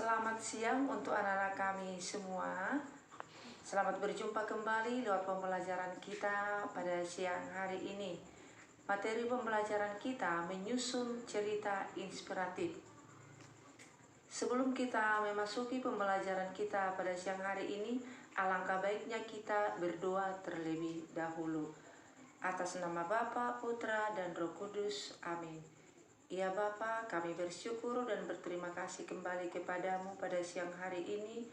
Selamat siang untuk anak-anak kami semua. Selamat berjumpa kembali lewat pembelajaran kita pada siang hari ini. Materi pembelajaran kita menyusun cerita inspiratif. Sebelum kita memasuki pembelajaran kita pada siang hari ini, alangkah baiknya kita berdoa terlebih dahulu. Atas nama Bapa, Putra, dan Roh Kudus. Amin. Ya Bapa, kami bersyukur dan berterima kasih kembali kepadamu pada siang hari ini.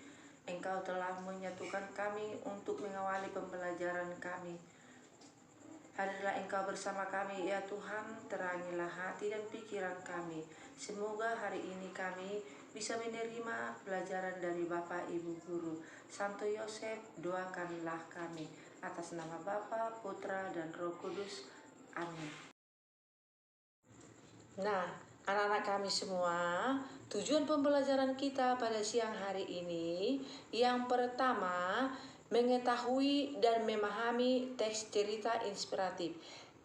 Engkau telah menyatukan kami untuk mengawali pembelajaran kami. Hadirlah Engkau bersama kami ya Tuhan, terangilah hati dan pikiran kami. Semoga hari ini kami bisa menerima pelajaran dari Bapak Ibu Guru. Santo Yosef, doakanlah kami. Atas nama Bapa, Putra, dan Roh Kudus. Amin. Nah, anak-anak kami semua, tujuan pembelajaran kita pada siang hari ini yang pertama, mengetahui dan memahami teks cerita inspiratif.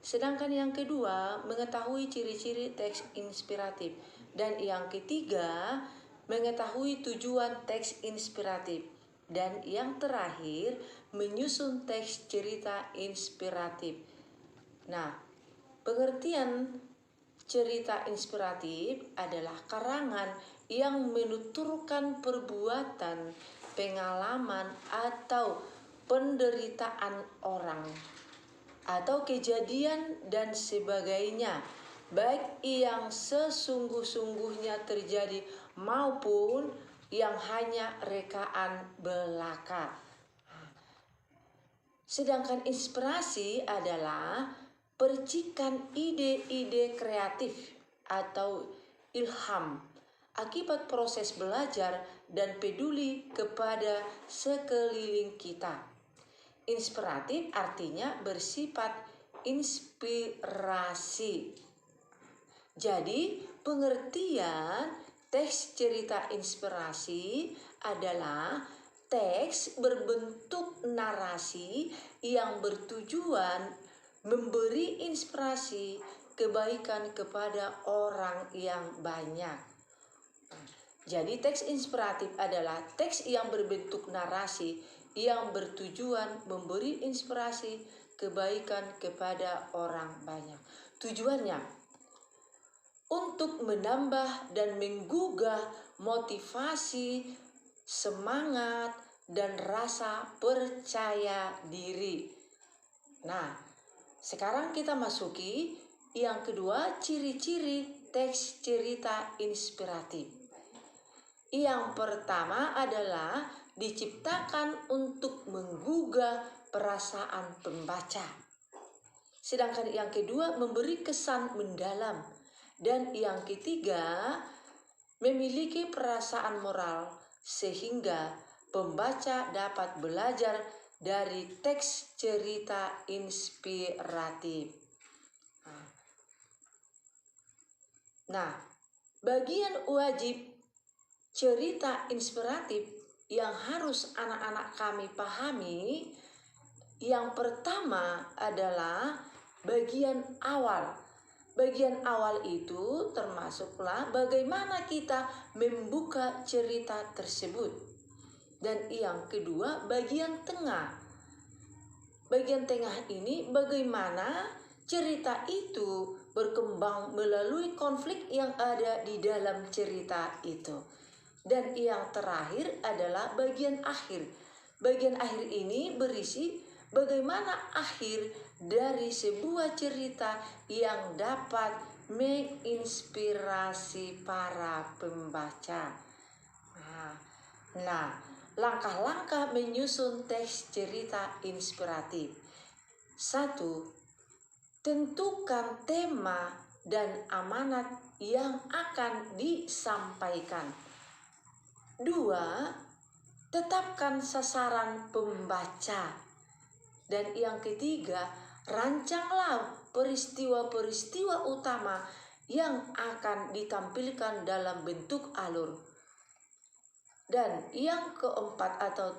Sedangkan yang kedua, mengetahui ciri-ciri teks inspiratif. Dan yang ketiga, mengetahui tujuan teks inspiratif. Dan yang terakhir, menyusun teks cerita inspiratif. Nah, pengertian cerita inspiratif adalah karangan yang menuturkan perbuatan, pengalaman, atau penderitaan orang, atau kejadian dan sebagainya, baik yang sesungguh-sungguhnya terjadi maupun yang hanya rekaan belaka. Sedangkan inspirasi adalah percikan ide-ide kreatif atau ilham akibat proses belajar dan peduli kepada sekeliling kita. Inspiratif artinya bersifat inspirasi. Jadi, pengertian teks cerita inspirasi adalah teks berbentuk narasi yang bertujuan memberi inspirasi kebaikan kepada orang yang banyak. Jadi teks inspiratif adalah teks yang berbentuk narasi yang bertujuan memberi inspirasi kebaikan kepada orang banyak. Tujuannya untuk menambah dan menggugah motivasi, semangat, dan rasa percaya diri. Nah, sekarang kita masuki yang kedua, ciri-ciri teks cerita inspiratif. Yang pertama adalah diciptakan untuk menggugah perasaan pembaca. Sedangkan yang kedua, memberi kesan mendalam. Dan yang ketiga, memiliki perasaan moral sehingga pembaca dapat belajar dari teks cerita inspiratif. Nah, bagian wajib cerita inspiratif yang harus anak-anak kami pahami, yang pertama adalah bagian awal. Bagian awal itu termasuklah bagaimana kita membuka cerita tersebut. Dan yang kedua, bagian tengah. Bagian tengah ini bagaimana cerita itu berkembang melalui konflik yang ada di dalam cerita itu. Dan yang terakhir adalah bagian akhir. Bagian akhir ini berisi bagaimana akhir dari sebuah cerita yang dapat menginspirasi para pembaca. Nah, langkah-langkah menyusun teks cerita inspiratif. 1. Tentukan tema dan amanat yang akan disampaikan. 2. Tetapkan sasaran pembaca. Dan yang ketiga, rancanglah peristiwa-peristiwa utama yang akan ditampilkan dalam bentuk alur. Dan yang keempat, atau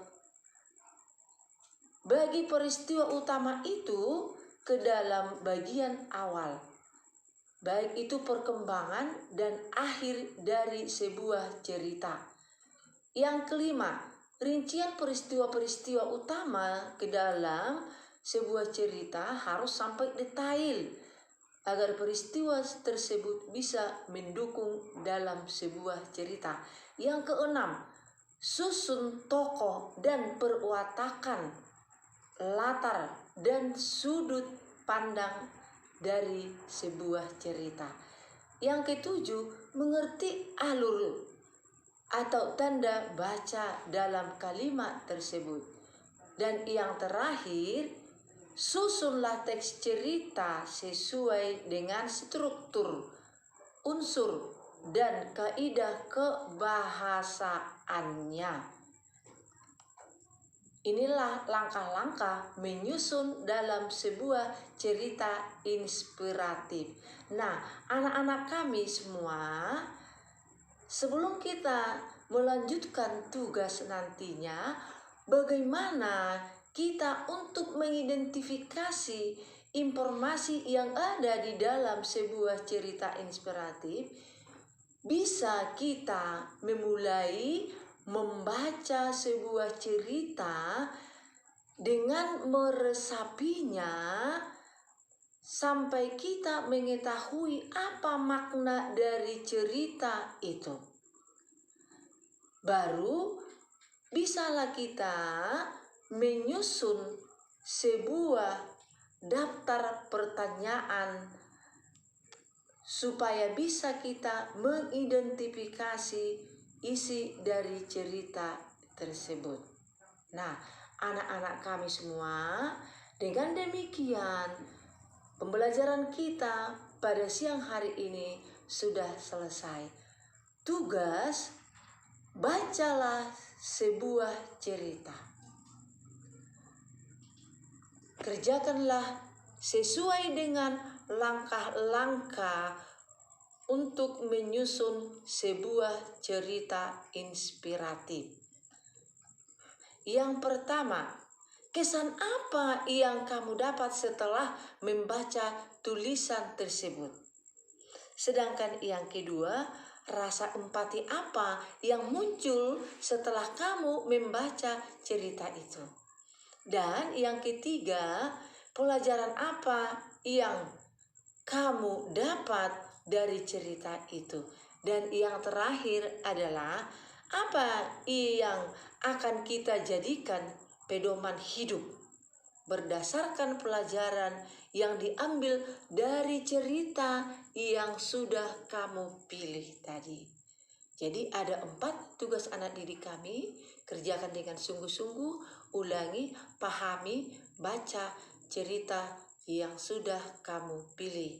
bagi peristiwa utama itu ke dalam bagian awal, baik itu perkembangan dan akhir dari sebuah cerita. Yang kelima, rincian peristiwa-peristiwa utama ke dalam sebuah cerita harus sampai detail agar peristiwa tersebut bisa mendukung dalam sebuah cerita. Yang keenam, susun tokoh dan perwatakan, latar dan sudut pandang dari sebuah cerita. Yang ketujuh, mengerti alur atau tanda baca dalam kalimat tersebut. Dan yang terakhir, susunlah teks cerita sesuai dengan struktur, unsur, dan kaidah kebahasaannya. Inilah langkah-langkah menyusun dalam sebuah cerita inspiratif. Nah, anak-anak kami semua, sebelum kita melanjutkan tugas nantinya, bagaimana kita untuk mengidentifikasi informasi yang ada di dalam sebuah cerita inspiratif, bisa kita memulai membaca sebuah cerita dengan meresapinya sampai kita mengetahui apa makna dari cerita itu. Baru bisalah kita menyusun sebuah daftar pertanyaan supaya bisa kita mengidentifikasi isi dari cerita tersebut. Nah, anak-anak kami semua, dengan demikian pembelajaran kita pada siang hari ini sudah selesai. Tugas, bacalah sebuah cerita. Kerjakanlah sesuai dengan langkah-langkah untuk menyusun sebuah cerita inspiratif. Yang pertama, kesan apa yang kamu dapat setelah membaca tulisan tersebut? Sedangkan yang kedua, rasa empati apa yang muncul setelah kamu membaca cerita itu? Dan yang ketiga, pelajaran apa yang kamu dapat dari cerita itu? Dan yang terakhir adalah apa yang akan kita jadikan pedoman hidup berdasarkan pelajaran yang diambil dari cerita yang sudah kamu pilih tadi. Jadi ada 4 tugas anak didik kami, kerjakan dengan sungguh-sungguh, ulangi, pahami, baca cerita yang sudah kamu pilih.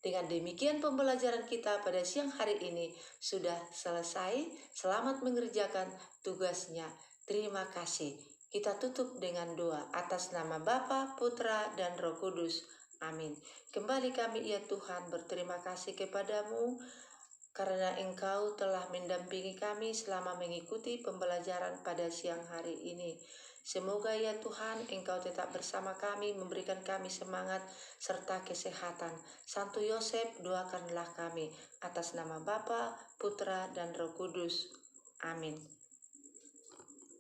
Dengan demikian pembelajaran kita pada siang hari ini sudah selesai. Selamat mengerjakan tugasnya. Terima kasih. Kita tutup dengan doa atas nama Bapa, Putra, dan Roh Kudus. Amin. Kembali kami ya Tuhan berterima kasih kepadamu karena Engkau telah mendampingi kami selama mengikuti pembelajaran pada siang hari ini. Semoga ya Tuhan Engkau tetap bersama kami, memberikan kami semangat serta kesehatan. Santo Yosef, doakanlah kami atas nama Bapa, Putra, dan Roh Kudus. Amin.